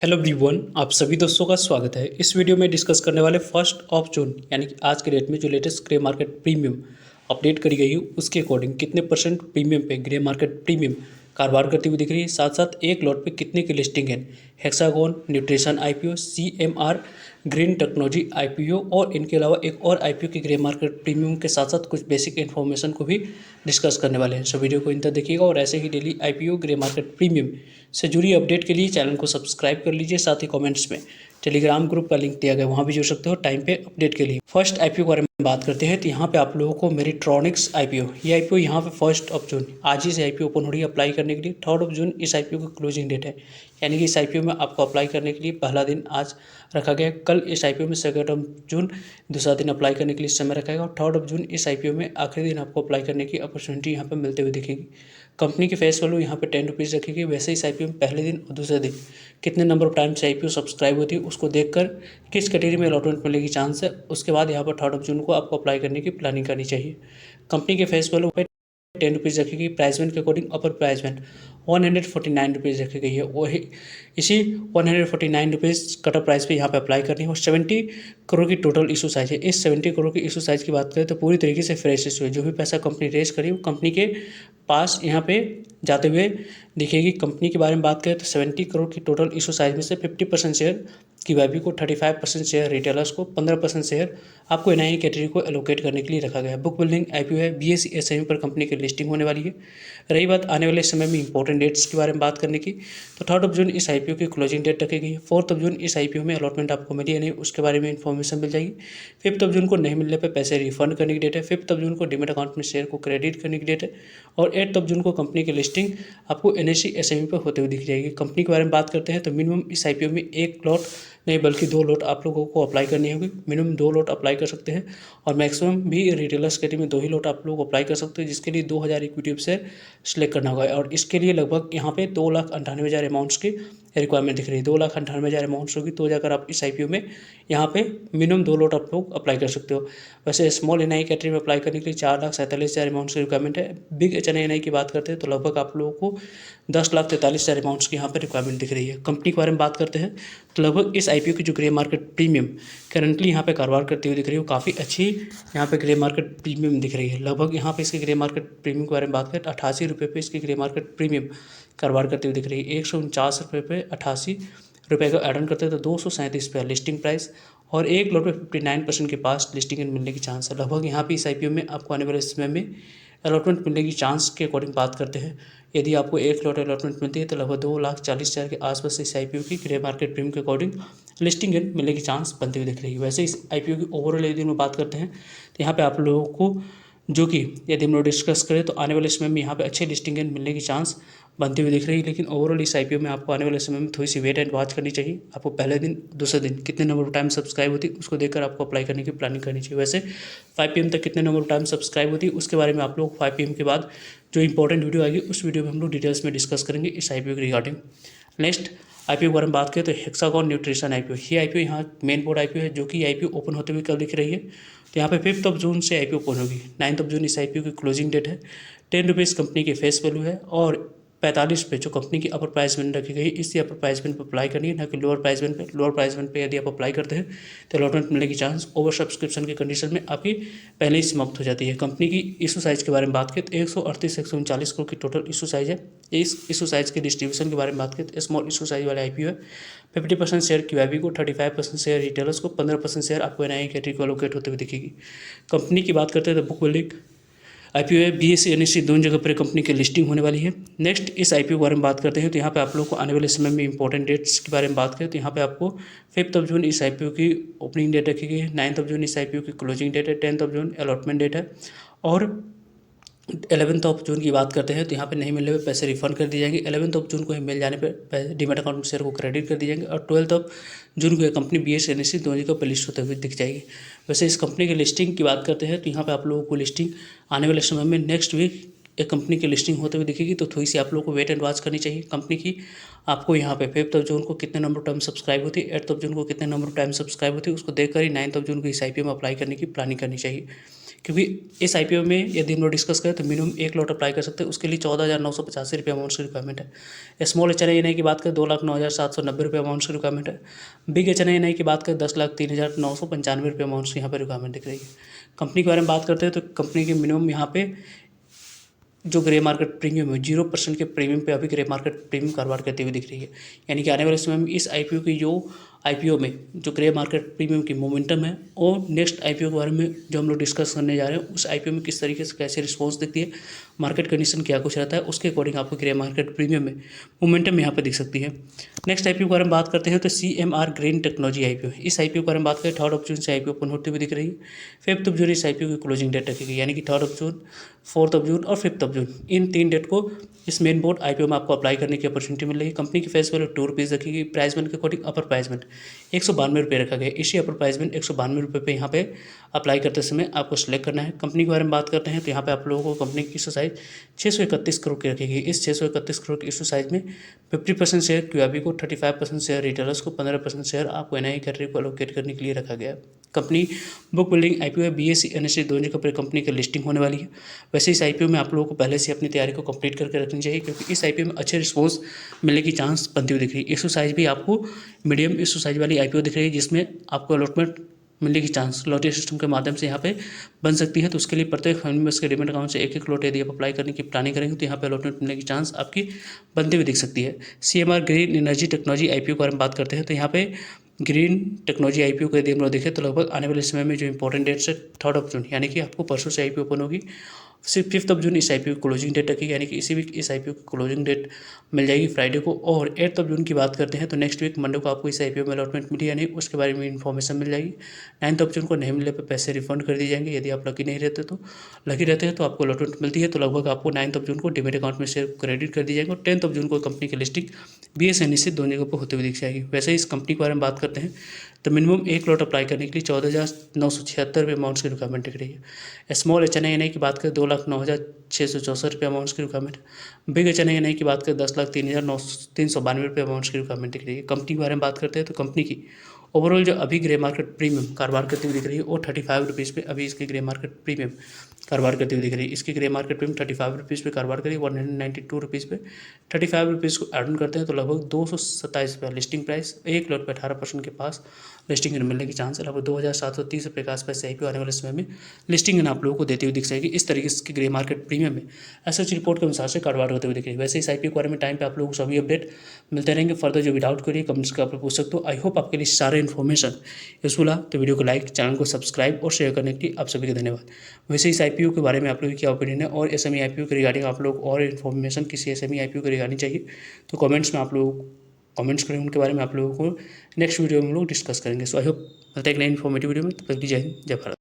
Hello everyone, आप सभी दोस्तों का स्वागत है। इस वीडियो में डिस्कस करने वाले 1 यानी कि आज के डेट में जो latest grey market premium update करी गई है उसके अकॉर्डिंग कितने परसेंट प्रीमियम पे ग्रे मार्केट प्रीमियम कारोबार करती हुई दिख रही है, साथ साथ एक लॉट पे कितने की लिस्टिंग है, hexagon nutrition IPO, CMR green technology IPO और इनके अलावा एक और आईपीओ की ग्रे मार्केट प्रीमियम के साथ साथ कुछ बेसिक इन्फॉर्मेशन को भी डिस्कस करने वाले हैं। सो वीडियो को इन तक देखिएगा और ऐसे ही daily IPO grey market premium से जुड़ी अपडेट के लिए चैनल को सब्सक्राइब कर लीजिए। साथ ही कमेंट्स में टेलीग्राम ग्रुप का लिंक दिया गया, वहाँ भी जुड़ सकते हो टाइम पे अपडेट के लिए। फर्स्ट आईपीओ के बारे में बात करते हैं तो यहाँ पे आप लोगों को मेरिट्रॉनिक्स आईपीओ, ये आईपीओ यहाँ पे 1 जून आज ही से आईपीओ ओपन हो रही है अप्लाई करने के लिए। 3 जून इस आईपीओ की क्लोजिंग डेट है, यानी कि इस आईपीओ में आपको अप्लाई करने के लिए पहला दिन आज रखा गया है। कल इस आईपीओ में 2 जून दूसरा दिन अप्लाई करने के लिए समय रखा गया और 3 जून इस आईपीओ में आखिरी दिन आपको अप्लाई करने की अपॉर्चुनिटी यहाँ पे मिलते हुए दिखेगी। कंपनी की फेस वैल्यू यहाँ पे 10 रुपीज़ रखेगी। वैसे इस आईपीओ में पहले दिन और दूसरे दिन कितने नंबर ऑफ टाइम से आईपीओ सब्सक्राइब होती है उसको देखकर किस कैटेगरी में अलॉटमेंट मिलेगी चांस है, उसके बाद यहाँ पर 3 जून को आपको अप्लाई करने की प्लानिंग करनी चाहिए। कंपनी के फेस वैल्यू पे 10 रुपीज़ रखी गई। प्राइस बैंड के अकॉर्डिंग अपर प्राइस बैंड 149 रुपीज़ रखी गई है। वही इसी 149 रुपीज़ कटर प्राइस पे यहाँ पे अप्लाई करनी है और 70 करोड़ की टोटल इशू साइज है। इस 70 करोड़ की इशू साइज की बात करें तो पूरी तरीके से फ्रेश इशू है। जो भी पैसा कंपनी रेज करी वो कंपनी के पास यहाँ पे जाते हुए दिखेगी। कंपनी के बारे में बात करें तो 70 करोड़ की टोटल इशू साइज में से 50% शेयर QIB को, 35% शेयर रिटेलर्स को, 15% शेयर आपको एनआई कैटेगरी को एलोकेट करने के लिए रखा गया है। बुक बिल्डिंग आईपीओ है, BSE SME पर कंपनी की लिस्टिंग होने वाली है। रही बात आने वाले समय में इंपॉर्टेंट डेट्स के बारे में बात करने की तो 3 जून इस आईपीओ की क्लोजिंग डेट रखी गई है। 4 जून इस आईपीओ में अलॉटमेंट आपको मिली है नहीं, उसके बारे में इन्फॉर्मेशन मिल जाएगी। 5 जून को नहीं मिलने पर पैसे रिफंड करने की डेट है। 5 जून को डीमेट अकाउंट में शेयर को क्रेडिट करने की डेट है और 8 जून को कंपनी की लिस्टिंग आपको NSE SME पर होते हुए दिख जाएगी। कंपनी के बारे में बात करते हैं तो मिनिमम इस आईपीओ में 1 लॉट नहीं बल्कि 2 लॉट आप लोगों को अप्लाई करनी होगी। मिनिमम 2 लॉट अप्लाई कर सकते हैं और मैक्सिमम भी रिटेलर्स कैटेगरी में 2 ही लॉट आप लोग अप्लाई कर सकते हैं, जिसके लिए 2000 इक्विटी शेयर सेलेक्ट करना होगा और इसके लिए लगभग यहाँ पे 2,98,000 अमाउंट्स की रिक्वायरमेंट दिख रही है। 2,98,000 अमाउंट्स होगी तो जाकर आप इस आईपीओ में यहाँ पे मिनिमम 2 लॉट आप लोग अप्लाई कर सकते हो। वैसे स्मॉल एनआई कैटेगरी में अप्लाई करने के लिए 4,47,000 अमाउंट्स की रिक्वायरमेंट है। बिग HNI की बात करते हैं तो लगभग आप लोगों को 10,43,000 अमाउंट्स की यहाँ पर रिक्वायरमेंट दिख रही है। कंपनी के बारे में बात करते हैं तो लगभग इस आईपीओ की जो ग्रे मार्केट प्रीमियम करंटली यहाँ पे कारोबार करती हुई दिख रही है वो काफ़ी अच्छी यहाँ पे ग्रे मार्केट प्रीमियम दिख रही है। लगभग यहाँ पे इसकी ग्रे मार्केट प्रीमियम के बारे में बात करें तो 88 रुपये पे इसकी ग्रे मार्केट प्रीमियम कारोबार करती हुई दिख रही है। 149 रुपये पे 88 रुपये का एड ऑन करते हैं तो 237 पे लिस्टिंग प्राइस और एक लॉट पे 59% के पास लिस्टिंग मिलने की चांस है। लगभग यहाँ पे इस आईपीओ में आपको आने वाले समय में अलॉटमेंट मिलने की चांस के अकॉर्डिंग बात करते हैं। यदि आपको एक लॉट अलॉटमेंट मिलती है तो लगभग 2,40,000 के आसपास इस आईपीओ की ग्रे मार्केट प्रीमियम के अकॉर्डिंग लिस्टिंग मिलने की चांस बनती हुई दिख रही है। वैसे इस आईपीओ की ओवरऑल यदि हम बात करते हैं तो यहाँ पे आप लोगों को जो कि यदि हम लोग डिस्कस करें तो आने वाले समय में यहाँ पे अच्छे लिस्टिंग मिलने की चांस बनती हुई दिख रही है। लेकिन ओवरऑल इस आईपीओ में आपको आने वाले समय में थोड़ी सी वेट एंड वॉच करनी चाहिए। आपको पहले दिन दूसरे दिन कितने नंबर ऑफ टाइम सब्सक्राइब होती है उसको देखकर आपको अप्लाई करने की प्लानिंग करनी चाहिए। वैसे 5 PM तक कितने नंबर ऑफ टाइम सब्सक्राइब होती है उसके बारे में आप लोग 5 PM के बाद जो इंपॉर्टेंट वीडियो आएगी उस वीडियो में हम लोग डिटेल्स में डिस्कस करेंगे इस आईपीओ के रिगार्डिंग। नेक्स्ट आईपीओ के बारे में बात करें तो हेक्सागोन न्यूट्रिशन आईपीओ, ये आईपीओ यहाँ मेन बोर्ड आईपीओ है जो कि आईपीओ ओपन होते हुए कल दिख रही है। तो यहाँ पे 5 जून से आईपीओ ओपन होगी। 9 जून इस आईपीओ की क्लोजिंग डेट है। 10 रुपीज़ कंपनी की फेस वैल्यू है और 45 पे जो कंपनी की अपर प्राइस बैंड रखी गई इसी अपर प्राइस बैंड पर अप्लाई करनी है, ना कि लोअर प्राइस बैंड पे। लोअर प्राइस बैंड पे यदि आप अप्लाई करते हैं तो अलॉटमेंट मिलने की चांस ओवर सब्सक्रिप्शन की कंडीशन में आपकी पहले ही समाप्त हो जाती है। कंपनी की इशू साइज़ के बारे में बात करें तो 138-139 करोड़ की टोटल इशू साइज़ है। इस इशू साइज़ के डिस्ट्रीब्यूशन के बारे में बात करें तो स्मॉल इशू साइज वाले आईपीओ है। 50% शेयर QIB को, 35% शेयर रिटेलर्स को, 15% शेयर आपको NI कैटेगरी को एलोकेट होते हुए दिखेगी। कंपनी की बात करते हैं तो बुक बिल्डिंग आईपीओ है, BSE NSE दोनों जगह पर कंपनी की लिस्टिंग होने वाली है। नेक्स्ट इस आईपीओ के बारे में बात करते हैं तो यहाँ पे आप लोगों को आने वाले समय में इंपॉर्टेंट डेट्स के बारे में बात करें तो यहाँ पे आपको 5 जून इस आईपीओ की ओपनिंग डेट रखी गई है। 9 जून इस आईपीओ की क्लोजिंग डेट है। 10 जून अलॉटमेंट डेट है और 11 जून की बात करते हैं तो यहाँ पे नहीं मिलने पे पैसे रिफंड कर दिए जाएंगे। 11 जून को ही मिल जाने पर डीमेट अकाउंट में शेयर को क्रेडिट कर दिए जाएंगे और 12 जून को यह कंपनी BSE NSE दोनों जगह पर लिस्ट होते हुए दिख जाएगी। वैसे इस कंपनी की लिस्टिंग की बात करते हैं तो यहाँ पे आप लोगों को लिस्टिंग आने वाले समय में नेक्स्ट वीक एक कंपनी की लिस्टिंग होते हुए दिखेगी, तो थोड़ी सी आप लोगों को वेट एंड वॉच करनी चाहिए कंपनी की। आपको यहाँ पे 5 जून को कितने नंबर टाइम सब्सक्राइब होती है, 8 जून को कितने नंबर टाइम सब्सक्राइब होती है उसको देखकर ही 9 जून को इस आईपीओ में अप्लाई करने की प्लानिंग करनी चाहिए। क्योंकि इस IPO में यदि हम लोग डिस्कस करें तो मिनिमम 1 लॉट अप्लाई कर सकते हैं, उसके लिए 14,985 रुपये अमाउंट की रिक्वायरमेंट है। स्मॉल HNI की बात करें 2,09,790 रुपये अमाउंट की रिक्वायरमेंट है। बिग HNI की बात करें 10,03,995 रुपये अमाउंट की यहाँ पर रिक्वायरमेंट दिख रही है। कंपनी के बारे में बात करते हैं तो कंपनी के मिनिमम यहाँ पे जो ग्रे मार्केट प्रीमियम है 0% के प्रीमियम पे अभी ग्रे मार्केट प्रीमियम कारोबार करते हुए दिख रही है। यानी कि आने वाले समय में इस IPO की जो IPO में जो ग्रे मार्केट प्रीमियम की मोमेंटम है और नेक्स्ट IPO के बारे में जो हम लोग डिस्कस करने जा रहे हैं उस IPO में किस तरीके से कैसे रिस्पॉन्स दिखती है, मार्केट कंडीशन क्या कुछ रहता है, उसके अकॉर्डिंग आपको ग्रे मार्केट प्रीमियम में मोमेंटम यहाँ पर दिख सकती है। नेक्स्ट IPO के बारे में बात करते हैं तो CMR ग्रीन टेक्नोलॉजी IPO। इस IPO के बारे में बात करें 3 जून से IPO ओपन होते हुए दिख रही है। 5 जून इस IPO की क्लोजिंग डेट रखी गई, यानी कि 3 जून, 4 जून और 5 जून, इन 3 डेट को इस मेन बोर्ड IPO में आपको अप्लाई करने की अपॉर्चुनिटी मिल रही है। कंपनी की फेस वैल्यू 2 रुपीज़ रखी गई। प्राइस के अकॉर्डिंग अपर प्राइसमेंट 192 रुपये रखा गया। इसी अपर प्राइसमेंट 192 रुपये पे यहाँ पे अप्लाई करते समय आपको सेलेक्ट करना है। कंपनी के बारे में बात करते हैं तो यहाँ पे आप लोगों को कंपनी की इशू साइज 631 करोड़ की रखी गई। इस 631 करोड़ की इशू साइज में 50% शेयर QIB को, 35% शेयर रिटेलर्स को, 15% शेयर आपको NI कैटेगरी को एलोकेट करने के लिए रखा गया है। कंपनी बुक बिल्डिंग IPO है। BSE NSE दोनों जगह पर कंपनी की लिस्टिंग होने वाली है। वैसे इस IPO में आप लोगों को पहले से अपनी तैयारी को कंप्लीट करके रखनी चाहिए, क्योंकि इस IPO में अच्छे रिस्पॉन्स मिलने की चांस बनती हुई दिख रही है। इशू साइज भी आपको मीडियम इशू साइज वाली IPO दिख रही है, जिसमें आपको अलॉटमेंट मिलने की चांस लॉटरी सिस्टम के माध्यम से यहाँ पे बन सकती है। तो उसके लिए प्रत्येक फैमिली मेंबर्स के डीमैट अकाउंट से 1-1 लॉट यदि आप अप्लाई करने की प्लानिंग करेंगे तो यहाँ पे अलॉटमेंट मिलने की चांस आपकी बनती हुई दिख सकती है। CMR green energy technology IPO के बारे में बात करते हैं तो यहाँ पे ग्रीन टेक्नोलॉजी IPO को यदि हम लोग देखें तो लगभग आने वाले समय में जो इंपॉर्टेंट डेट्स है 3 जून, यानी कि आपको परसों से IPO ओपन होगी। सिर्फ 5 जून इस IPO की क्लोजिंग डेट रखी, यानी कि इसी वीक इस IPO की क्लोजिंग डेट मिल जाएगी फ्राइडे को। और 8 जून की बात करते हैं तो नेक्स्ट वीक मंडे को आपको इस IPO में अलॉटमेंट मिली या नहीं उसके बारे में इन्फॉर्मेशन मिल जाएगी। 9 जून को नहीं मिलने पर पैसे रिफंड कर दिए जाएंगे। यदि आप लकी नहीं रहते तो लकी रहते हैं तो आपको अलॉटमेंट मिलती है, तो लगभग आपको 9 जून को डीमैट अकाउंट में शेयर क्रेडिट कर दिए जाएंगे। और 10 जून को कंपनी की लिस्टिंग BSE NSE दोनों जगह पर होते हुए दिख जाएगी। वैसे ही इस कंपनी के बारे में बात करते हैं तो मिनिमम 1 लॉट अप्लाई करने के लिए 14,976 रुपये अमाउंट की रिक्वायरमेंट दिख रही है। स्मॉल HNI की बात करें 2,09,664 रुपये अमाउंट की रिक्वायरमेंट। बिग HNI की बात करें 10,03,392 रुपये अमाउंट की रिक्वायरमेंट दिख रही है। कंपनी के बारे में बात करते हैं तो कंपनी की ओवरऑल जो अभी ग्रे मार्केट प्रीमियम कारोबार करती हुई दिख रही है वो 35 रुपीज़ पे अभी इसकी ग्रे मार्केट प्रीमियम कारोबार करती हुई दिख रही है। इसकी ग्रे मार्केट प्रीमियम 35 रुपीज़ पे कारोबार करी, 192 रुपीज़ पे 35 रुपीज़ को एड ऑन करते हैं तो लगभग 227 रुपये लिस्टिंग प्राइस। 1 लॉट पे 18% के पास लिस्टिंग मिलने की चांस है। लगभग 2,730 रुपये के आसपास IPO आने वाले समय में लिस्टिंग आप लोगों को देती हुई दिख जाएगी। इस तरीके से ग्रे मार्केट प्रीमियम में एसएच रिपोर्ट के अनुसार से कारोबार होते हुए दिख रही है। वैसे इस IPO के बारे में टाइम पे आप लोगों को सभी अपडेट मिलते रहेंगे। फर्दर जो भी डाउट करिए कमेंट्स का आप लोग पूछ सकते हो। आई होप आपके लिए सारे इन्फॉर्मेशन यूजफुल है, तो वीडियो को लाइक, चैनल को सब्सक्राइब और शेयर करने के लिए आप सभी को धन्यवाद। वैसे इस IPO के बारे में आप लोगों की क्या ओपिनियन है और SME IPO के रिगार्डिंग आप लोग और इन्फॉर्मेशन किसी SME IPO के रिगार्डिंग चाहिए तो कमेंट्स में आप लोग कमेंट्स करें, उनके बारे में आप लोगों को नेक्स्ट वीडियो में हम लोग डिस्कस करेंगे। सो आई होप मिलते हैं एक नई इन्फॉर्मेटिव वीडियो में। तब तक जय हिंद, जय भारत।